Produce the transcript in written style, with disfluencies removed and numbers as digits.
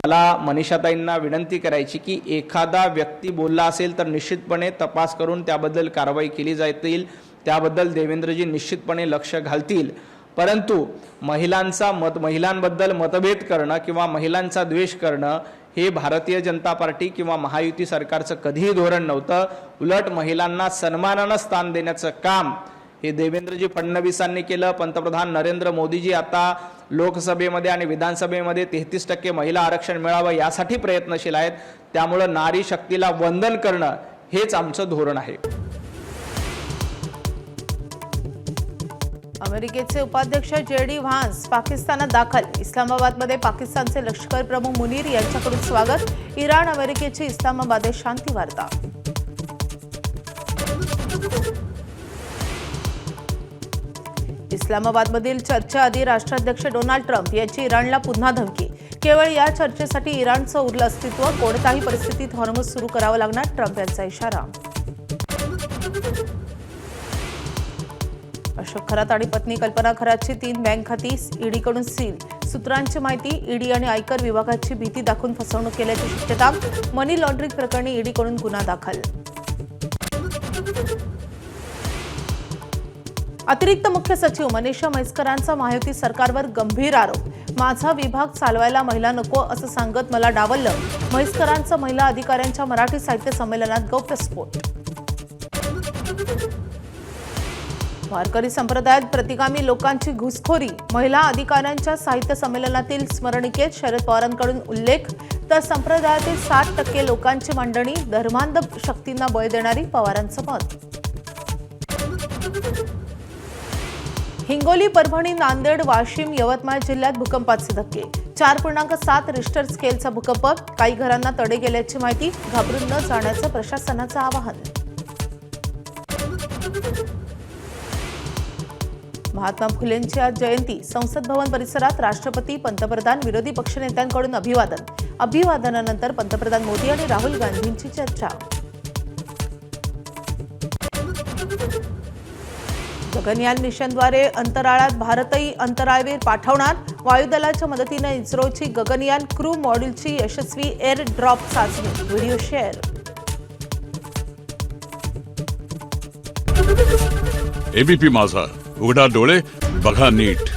मला मनीषाताईंना विनंती करायची की एखादा व्यक्ती बोलला असेल तर निश्चितपणे तपास करून त्याबद्दल कारवाई केली जाईल, त्याबद्दल देवेंद्रजी निश्चितपणे लक्ष घालतील। परंतु महिलांबद्दल मतभेद करणं किंवा महिलांचा द्वेष करणं हे भारतीय जनता पार्टी किंवा महायुती सरकारचं कधीही धोरण नव्हतं। उलट महिलांना सन्मानानं स्थान देण्याचं काम हे देवेंद्रजी फडणवीसांनी केलं। पंतप्रधान नरेंद्र मोदीजी आता लोकसभेमध्ये आणि विधानसभेमध्ये 33% महिला आरक्षण मिळावं यासाठी प्रयत्नशील आहेत। त्यामुळे नारी शक्तीला वंदन करणं हेच आमचं धोरण आहे। अमेरिकेचे उपाध्यक्ष JD व्हान्स पाकिस्तानात दाखल। इस्लामाबादमध्ये पाकिस्तानचे लष्कर प्रमुख मुनीर यांच्याकडून स्वागत। इराण अमेरिकेची इस्लामाबादेत शांती वार्ता। इस्लामाबादमधील चर्चेआधी राष्ट्राध्यक्ष डोनाल्ड ट्रम्प यांची इराणला पुन्हा धमकी। केवळ या चर्चेसाठी इराणचं उरलं अस्तित्व, कोणत्याही परिस्थितीत हॉर्मुझ सुरू करावं लागणार, ट्रम्प यांचा इशारा। अशोक खरात आणि पत्नी कल्पना खरातची 3 बँक खाती ईडीकडून सील। सूत्रांची माहिती, ईडी आणि आयकर विभागाची भीती दाखवून फसवणूक केल्याची शक्यता। मनी लॉन्ड्रिंग प्रकरणी ईडीकडून गुन्हा दाखल। अतिरिक्त मुख्य सचिव मनीषा म्हैसकरांचा महायुती सरकारवर गंभीर आरोप। माझा विभाग चालवायला महिला नको असं सांगत मला डावललं। म्हैसकरांचा महिला अधिकाऱ्यांच्या मराठी साहित्य संमेलनात गौप्यस्फोट। वारकरी संप्रदायात प्रतिगामी लोकांची घुसखोरी। महिला अधिकाऱ्यांच्या साहित्य संमेलनातील स्मरणिकेत शरद पवारांकडून उल्लेख, तर संप्रदायातील 60% लोकांची मांडणी, धर्मांध शक्तींना बळ देणारी पवारांचं मत। हिंगोली, परभणी, नांदेड, वाशिम, यवतमाळ जिल्ह्यात भूकंपाचे धक्के। 4.7 रिश्टर स्केलचा भूकंप। काही घरांना तडे गेल्याची माहिती। घाबरून न जाण्याचं प्रशासनाचं आवाहन। महात्मा फुलेंची आज जयंती। संसद भवन परिसरात राष्ट्रपती, पंतप्रधान, विरोधी पक्षनेत्यांकडून अभिवादन। अभिवादनानंतर पंतप्रधान मोदी आणि राहुल गांधींची चर्चा। गगनयान मिशनद्वारे अंतराळात भारतही अंतराळवीर पाठवणार। वायुदलाच्या मदतीने इस्रोची गगनयान क्रू मॉड्यूलची यशस्वी एअर ड्रॉप चाचणी। Video share. एबीपी माझा, उघडा डोळे बघा नीट।